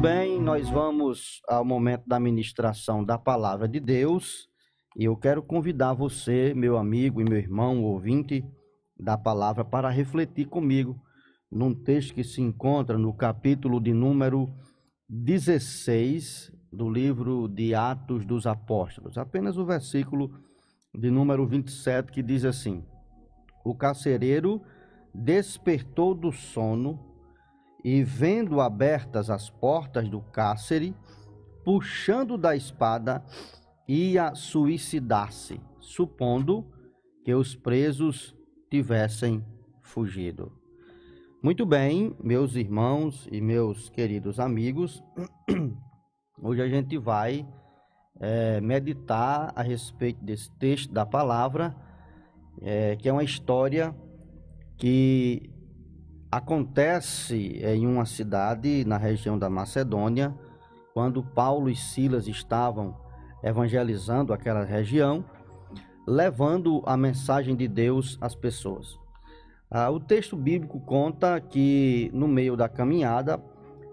bem, nós vamos ao momento da ministração da palavra de Deus e eu quero convidar você, meu amigo e meu irmão, ouvinte da palavra, para refletir comigo num texto que se encontra no capítulo de número 16 do livro de Atos dos Apóstolos, apenas o versículo de número 27, que diz assim: O carcereiro despertou do sono e, vendo abertas as portas do cárcere, puxando da espada, ia suicidar-se, supondo que os presos tivessem fugido. Muito bem, meus irmãos e meus queridos amigos, hoje a gente vai meditar a respeito desse texto da palavra, que é uma história que acontece em uma cidade na região da Macedônia, quando Paulo e Silas estavam evangelizando aquela região, levando a mensagem de Deus às pessoas. O texto bíblico conta que, no meio da caminhada,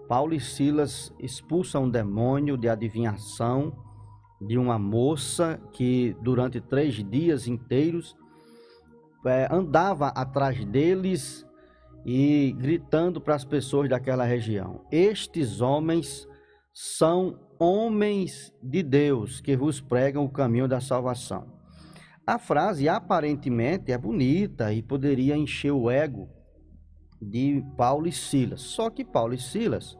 Paulo e Silas expulsam um demônio de adivinhação de uma moça que, durante 3 dias inteiros, andava atrás deles e gritando para as pessoas daquela região: Estes homens são homens de Deus que vos pregam o caminho da salvação. A frase aparentemente é bonita e poderia encher o ego de Paulo e Silas. Só que Paulo e Silas,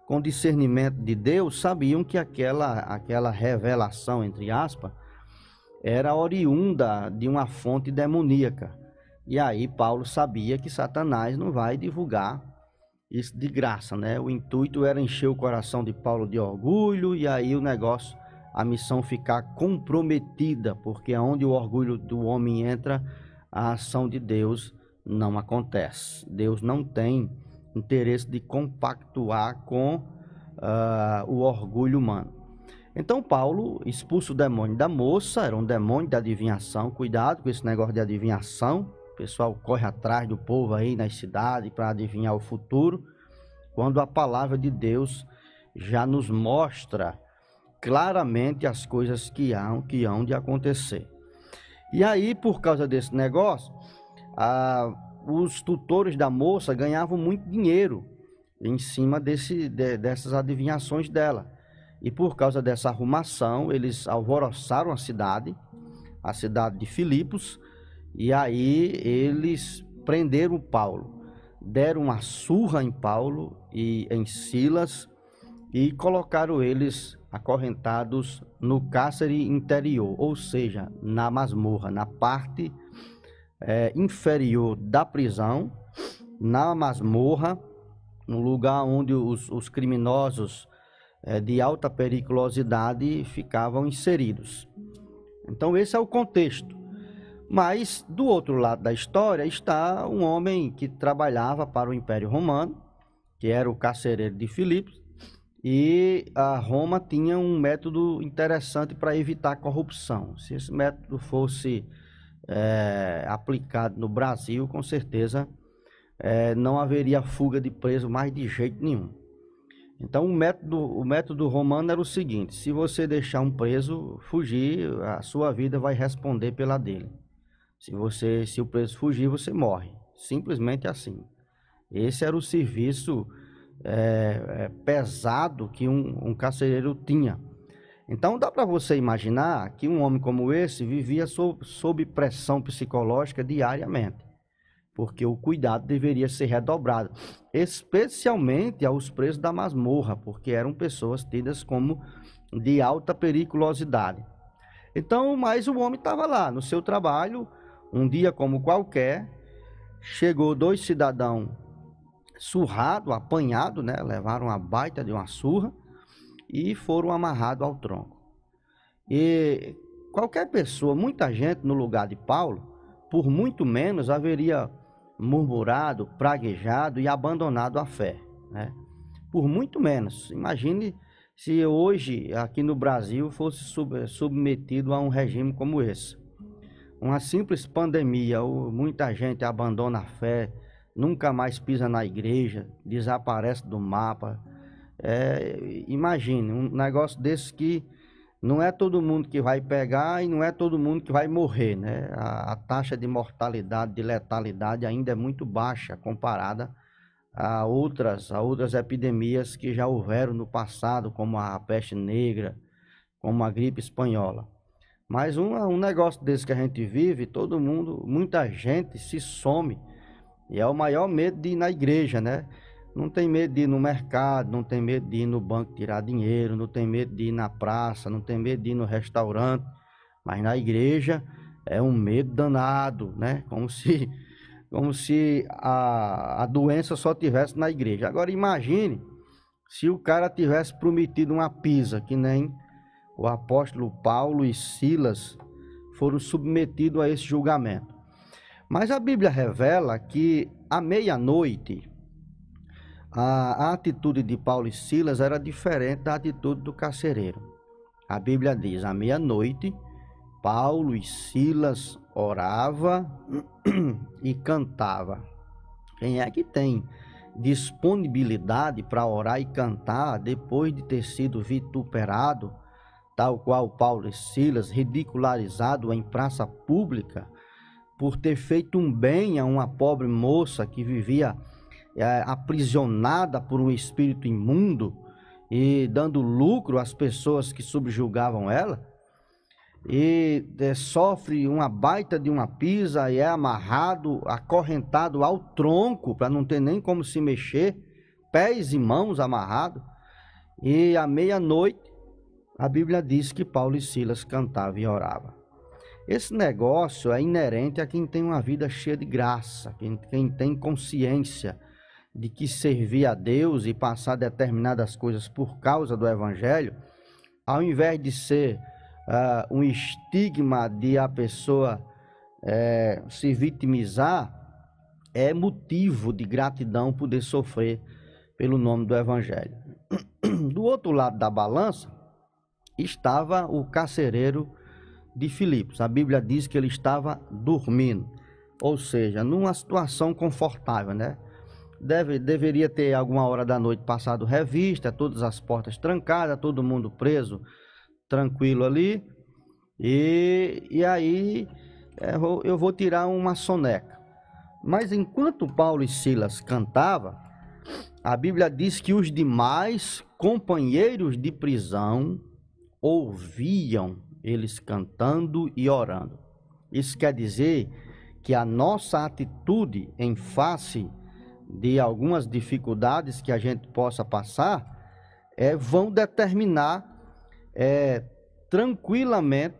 com discernimento de Deus, sabiam que aquela revelação, entre aspas, era oriunda de uma fonte demoníaca. E aí Paulo sabia que Satanás não vai divulgar isso de graça, né? O intuito era encher o coração de Paulo de orgulho e aí o negócio, a missão ficar comprometida, porque onde o orgulho do homem entra, a ação de Deus não acontece. Deus não tem interesse de compactuar com o orgulho humano. Então Paulo expulsa o demônio da moça, era um demônio de adivinhação. Cuidado com esse negócio de adivinhação. O pessoal corre atrás do povo aí nas cidades para adivinhar o futuro, quando a palavra de Deus já nos mostra claramente as coisas que hão de acontecer. E aí, por causa desse negócio, os tutores da moça ganhavam muito dinheiro em cima dessas adivinhações dela. E por causa dessa arrumação, eles alvoroçaram a cidade de Filipos. E aí eles prenderam Paulo, deram uma surra em Paulo e em Silas e colocaram eles acorrentados no cárcere interior, ou seja, na masmorra, na parte inferior da prisão, na masmorra, no lugar onde os criminosos de alta periculosidade ficavam inseridos. Então esse é o contexto. Mas, do outro lado da história, está um homem que trabalhava para o Império Romano, que era o carcereiro de Filipos, e a Roma tinha um método interessante para evitar a corrupção. Se esse método fosse aplicado no Brasil, com certeza não haveria fuga de preso mais de jeito nenhum. Então, o método romano era o seguinte: se você deixar um preso fugir, a sua vida vai responder pela dele. Se o preso fugir, você morre. Simplesmente assim. Esse era o serviço pesado que um carcereiro tinha. Então dá para você imaginar que um homem como esse vivia sob pressão psicológica diariamente, porque o cuidado deveria ser redobrado, especialmente aos presos da masmorra, porque eram pessoas tidas como de alta periculosidade. Então, mas o homem estava lá no seu trabalho. Um dia como qualquer, chegou 2 cidadãos surrados, apanhados, né? Levaram uma baita de uma surra e foram amarrados ao tronco. E qualquer pessoa, muita gente no lugar de Paulo, por muito menos haveria murmurado, praguejado e abandonado a fé, né? Por muito menos. Imagine se hoje, aqui no Brasil, fosse submetido a um regime como esse. Uma simples pandemia, muita gente abandona a fé, nunca mais pisa na igreja, desaparece do mapa, Imagine, um negócio desse que não é todo mundo que vai pegar e não é todo mundo que vai morrer, né? A taxa de mortalidade, de letalidade ainda é muito baixa comparada a outras epidemias que já houveram no passado, como a peste negra, como a gripe espanhola. Mas um negócio desse que a gente vive, todo mundo, muita gente se some. E é o maior medo de ir na igreja, né? Não tem medo de ir no mercado, não tem medo de ir no banco tirar dinheiro, não tem medo de ir na praça, não tem medo de ir no restaurante. Mas na igreja é um medo danado, né? Como se a doença só tivesse na igreja. Agora imagine se o cara tivesse prometido uma pizza, que nem o apóstolo Paulo e Silas foram submetidos a esse julgamento. Mas a Bíblia revela que à meia-noite a atitude de Paulo e Silas era diferente da atitude do carcereiro. A Bíblia diz: à meia-noite Paulo e Silas orava e cantava. Quem é que tem disponibilidade para orar e cantar depois de ter sido vituperado, tal qual Paulo e Silas, ridicularizado em praça pública por ter feito um bem a uma pobre moça que vivia aprisionada por um espírito imundo e dando lucro às pessoas que subjugavam ela? E sofre uma baita de uma pisa e é amarrado, acorrentado ao tronco para não ter nem como se mexer, pés e mãos amarrados. E à meia-noite a Bíblia diz que Paulo e Silas cantavam e oravam. Esse negócio é inerente a quem tem uma vida cheia de graça, quem tem consciência de que servir a Deus e passar determinadas coisas por causa do Evangelho, ao invés de ser um estigma de a pessoa se vitimizar, é motivo de gratidão poder sofrer pelo nome do Evangelho. Do outro lado da balança estava o carcereiro de Filipos. A Bíblia diz que ele estava dormindo, ou seja, numa situação confortável, né? Deveria ter alguma hora da noite passado revista, todas as portas trancadas, todo mundo preso, tranquilo ali. E aí eu vou tirar uma soneca. Mas enquanto Paulo e Silas cantavam, a Bíblia diz que os demais companheiros de prisão ouviam eles cantando e orando. Isso quer dizer que a nossa atitude em face de algumas dificuldades que a gente possa passar vão determinar tranquilamente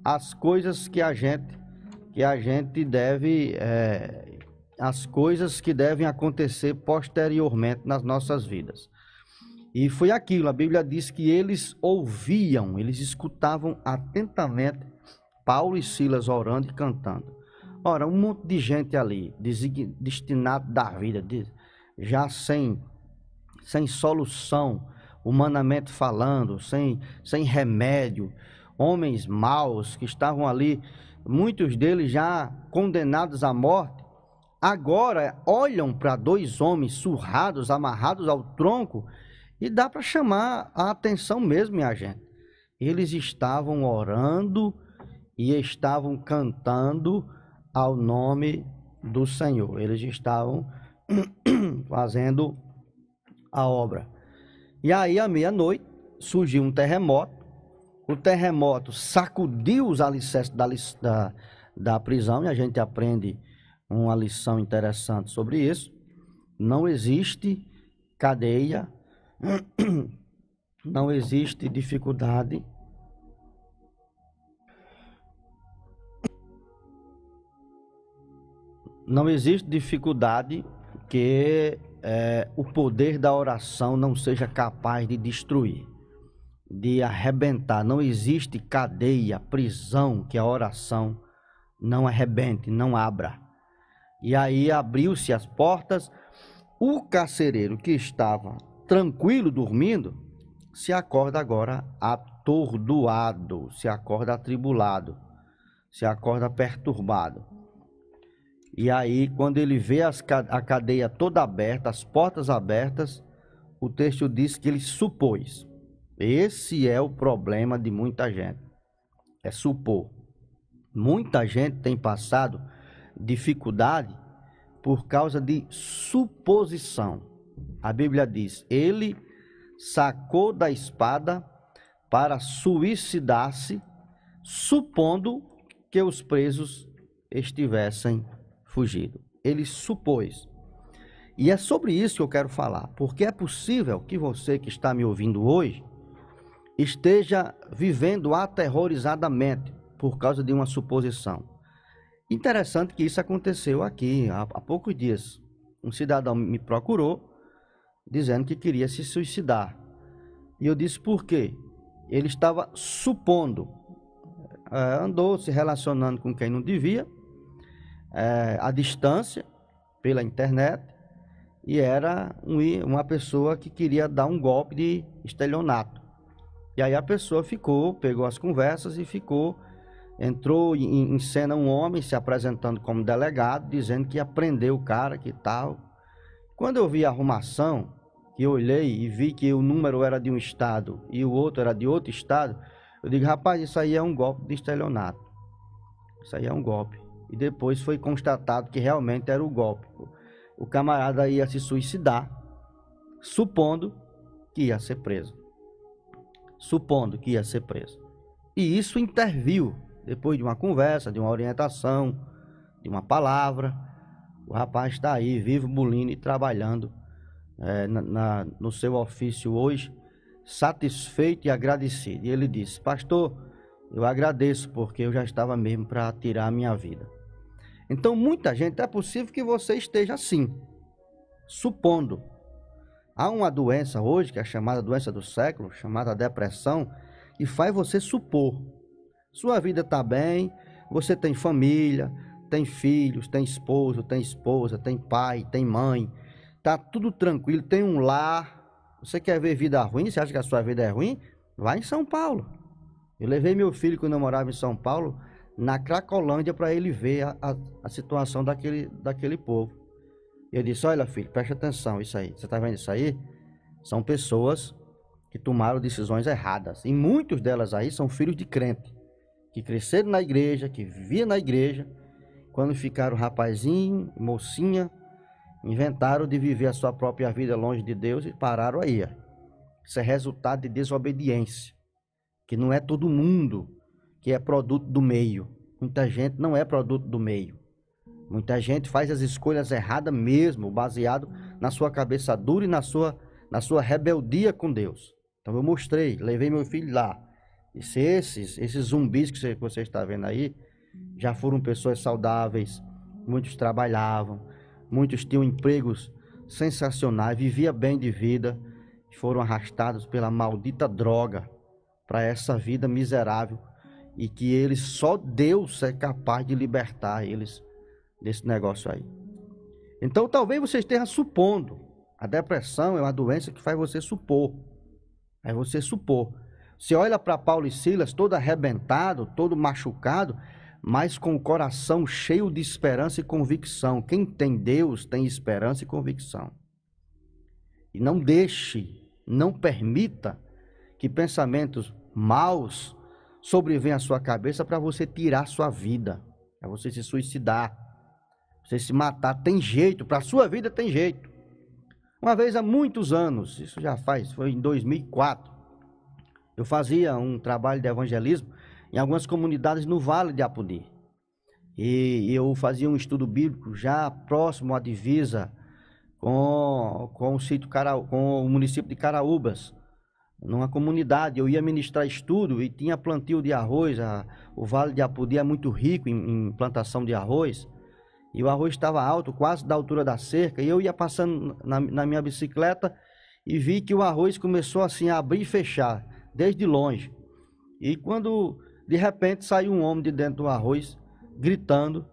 as coisas que a gente deve, as coisas que devem acontecer posteriormente nas nossas vidas. E foi aquilo, a Bíblia diz que eles ouviam, eles escutavam atentamente Paulo e Silas orando e cantando. Ora, um monte de gente ali, destinado da vida, já sem solução, humanamente falando, sem remédio, homens maus que estavam ali, muitos deles já condenados à morte, agora olham para dois homens surrados, amarrados ao tronco, e dá para chamar a atenção mesmo, minha gente. Eles estavam orando e estavam cantando ao nome do Senhor. Eles estavam fazendo a obra. E aí, à meia-noite, surgiu um terremoto. O terremoto sacudiu os alicerces da prisão, e a gente aprende uma lição interessante sobre isso. Não existe cadeia, não existe dificuldade que o poder da oração não seja capaz de destruir, de arrebentar. Não existe cadeia, prisão que a oração não arrebente, não abra. E aí abriu-se as portas. O carcereiro que estava tranquilo dormindo se acorda agora atordoado, se acorda atribulado, se acorda perturbado. E aí, quando ele vê a cadeia toda aberta, as portas abertas, o texto diz que ele supôs. Esse é o problema de muita gente, é supor. Muita gente tem passado dificuldade por causa de suposição. A Bíblia diz, ele sacou da espada para suicidar-se, supondo que os presos estivessem fugido. Ele supôs. E é sobre isso que eu quero falar, porque é possível que você que está me ouvindo hoje esteja vivendo aterrorizadamente por causa de uma suposição. Interessante que isso aconteceu aqui há poucos dias. Um cidadão me procurou dizendo que queria se suicidar. E eu disse por quê? Ele estava supondo, andou se relacionando com quem não devia, à distância, pela internet, e era uma pessoa que queria dar um golpe de estelionato. E aí a pessoa pegou as conversas e entrou em cena um homem se apresentando como delegado, dizendo que ia prender o cara, que tal. Quando eu vi a arrumação, que eu olhei e vi que o número era de um estado e o outro era de outro estado, eu digo, rapaz, isso aí é um golpe de estelionato. Isso aí é um golpe. E depois foi constatado que realmente era o golpe. O camarada ia se suicidar, supondo que ia ser preso. E isso interviu, depois de uma conversa, de uma orientação, de uma palavra. O rapaz está aí, vivo, bulindo e trabalhando no seu ofício hoje, satisfeito e agradecido. E ele disse, pastor, eu agradeço porque eu já estava mesmo para tirar a minha vida. Então muita gente, é possível que você esteja assim, supondo. Há uma doença hoje, que é a chamada doença do século, chamada depressão, que faz você supor. Sua vida está bem, você tem família, tem filhos, tem esposo, tem esposa, tem pai, tem mãe, tá tudo tranquilo, tem um lar. Você quer ver vida ruim? Você acha que a sua vida é ruim? Vai em São Paulo. Eu levei meu filho, quando eu morava em São Paulo, na Cracolândia, para ele ver a situação daquele povo. Eu disse, olha filho, preste atenção, isso aí, você está vendo isso aí? São pessoas que tomaram decisões erradas. E muitos delas aí são filhos de crente, que cresceram na igreja, que viviam na igreja. Quando ficaram rapazinho, mocinha, inventaram de viver a sua própria vida longe de Deus e pararam aí. Isso é resultado de desobediência, que não é todo mundo que é produto do meio. Muita gente não é produto do meio. Muita gente faz as escolhas erradas mesmo, baseado na sua cabeça dura e na sua rebeldia com Deus. Então eu mostrei, levei meu filho lá. Esses zumbis que você está vendo aí, já foram pessoas saudáveis, muitos trabalhavam, muitos tinham empregos sensacionais, viviam bem de vida, foram arrastados pela maldita droga para essa vida miserável, e que só Deus é capaz de libertar eles desse negócio aí. Então talvez você esteja supondo. A depressão é uma doença que faz você supor. É você supor. Você olha para Paulo e Silas todo arrebentado, todo machucado, mas com o coração cheio de esperança e convicção. Quem tem Deus tem esperança e convicção. E não permita que pensamentos maus sobrevenham à sua cabeça para você tirar sua vida, para você se suicidar, você se matar. Tem jeito, para a sua vida tem jeito. Uma vez há muitos anos, isso foi em 2004, eu fazia um trabalho de evangelismo em algumas comunidades no Vale de Apodi. E eu fazia um estudo bíblico já próximo à divisa com o município de Caraúbas, numa comunidade. Eu ia ministrar estudo e tinha plantio de arroz. O Vale de Apodi é muito rico em plantação de arroz. E o arroz estava alto, quase da altura da cerca. E eu ia passando na minha bicicleta e vi que o arroz começou assim a abrir e fechar, desde longe. E quando de repente saiu um homem de dentro do arroz, gritando,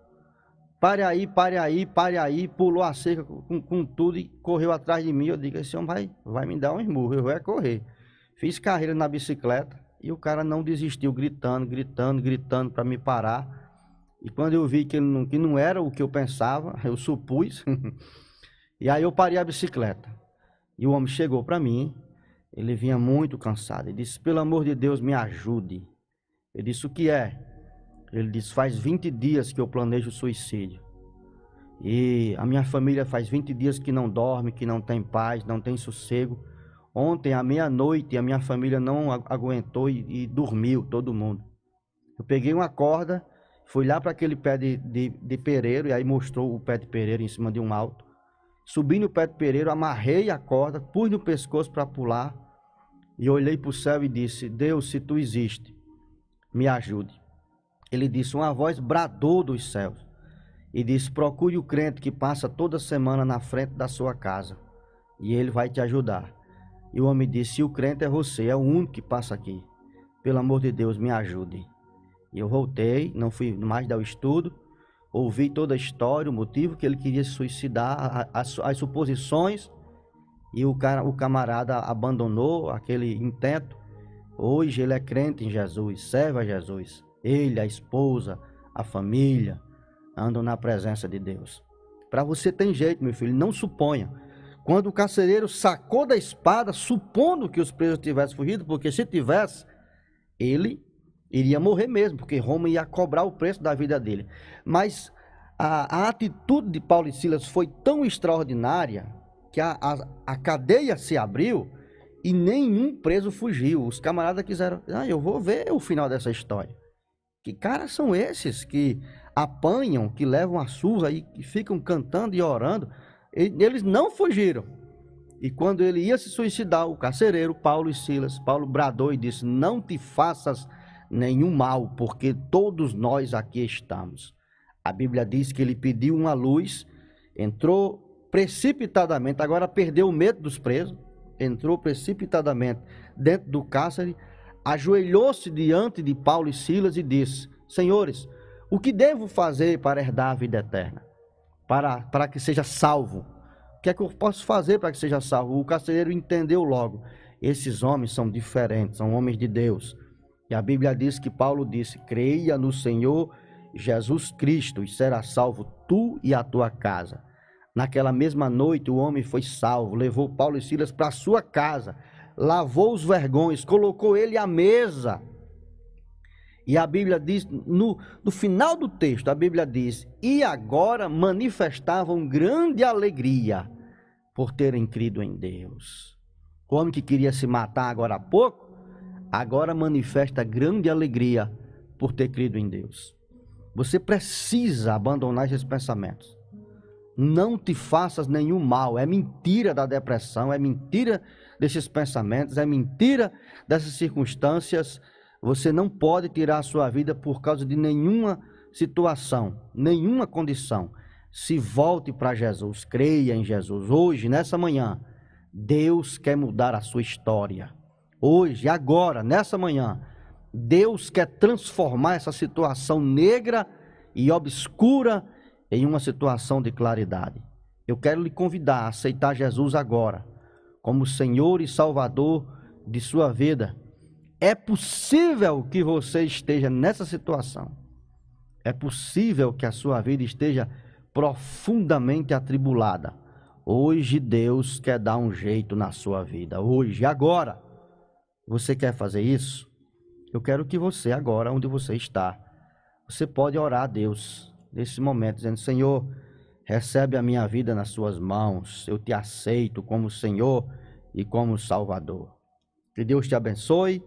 pare aí, pare aí, pare aí, pulou a cerca com tudo e correu atrás de mim. Eu digo, esse homem vai me dar um esmurro, eu vou correr. Fiz carreira na bicicleta e o cara não desistiu, gritando para me parar. E quando eu vi que não era o que eu pensava, eu supus, e aí eu parei a bicicleta. E o homem chegou para mim, ele vinha muito cansado. Ele disse: pelo amor de Deus, me ajude. Eu disse: o que é? Ele disse: faz 20 dias que eu planejo suicídio. E a minha família faz 20 dias que não dorme, que não tem paz, não tem sossego. Ontem, à meia-noite, a minha família não aguentou e dormiu, todo mundo. Eu peguei uma corda, fui lá para aquele pé de pereiro, e aí mostrou o pé de pereiro em cima de um alto. Subi no pé de pereiro, amarrei a corda, pus no pescoço para pular, e olhei para o céu e disse: Deus, se tu existe, me ajude. Ele disse: uma voz bradou dos céus e disse: procure o crente que passa toda semana na frente da sua casa, e ele vai te ajudar. E o homem disse: o crente é você, é o único que passa aqui. Pelo amor de Deus, me ajude. E eu voltei, não fui mais dar o estudo, ouvi toda a história, o motivo que ele queria se suicidar, as suposições, e o camarada abandonou aquele intento. Hoje ele é crente em Jesus, serve a Jesus. Ele, a esposa, a família, andam na presença de Deus. Para você tem jeito, meu filho, não suponha. Quando o carcereiro sacou da espada, supondo que os presos tivessem fugido, porque se tivesse, ele iria morrer mesmo, porque Roma ia cobrar o preço da vida dele. Mas a atitude de Paulo e Silas foi tão extraordinária que a cadeia se abriu e nenhum preso fugiu. Os camaradas quiseram: eu vou ver o final dessa história. Que caras são esses que apanham, que levam a surra e que ficam cantando e orando? Eles não fugiram. E quando ele ia se suicidar, o carcereiro, Paulo e Silas, Paulo bradou e disse: não te faças nenhum mal, porque todos nós aqui estamos. A Bíblia diz que ele pediu uma luz, entrou precipitadamente, agora perdeu o medo dos presos, entrou precipitadamente dentro do cárcere, ajoelhou-se diante de Paulo e Silas e disse: senhores, o que devo fazer para herdar a vida eterna? Para que seja salvo. O que é que eu posso fazer para que seja salvo? O carcereiro entendeu logo: esses homens são diferentes, são homens de Deus. E a Bíblia diz que Paulo disse: creia no Senhor Jesus Cristo e será salvo tu e a tua casa. Naquela mesma noite o homem foi salvo, levou Paulo e Silas para sua casa, lavou os vergões, colocou ele à mesa. E a Bíblia diz, no final do texto, a Bíblia diz: e agora manifestavam grande alegria por terem crido em Deus. O homem que queria se matar agora há pouco, agora manifesta grande alegria por ter crido em Deus. Você precisa abandonar esses pensamentos. Não te faças nenhum mal. É mentira da depressão, é mentira desses pensamentos, é mentira dessas circunstâncias. Você não pode tirar a sua vida por causa de nenhuma situação, nenhuma condição. Se volte para Jesus, creia em Jesus. Hoje, nessa manhã, Deus quer mudar a sua história. Hoje, agora, nessa manhã, Deus quer transformar essa situação negra e obscura em uma situação de claridade. Eu quero lhe convidar a aceitar Jesus agora, como Senhor e Salvador de sua vida. É possível que você esteja nessa situação. É possível que a sua vida esteja profundamente atribulada. Hoje Deus quer dar um jeito na sua vida. Hoje, agora. Você quer fazer isso? Eu quero que você, agora, onde você está, você pode orar a Deus nesse momento, dizendo: Senhor, recebe a minha vida nas suas mãos. Eu te aceito como Senhor e como Salvador. Que Deus te abençoe.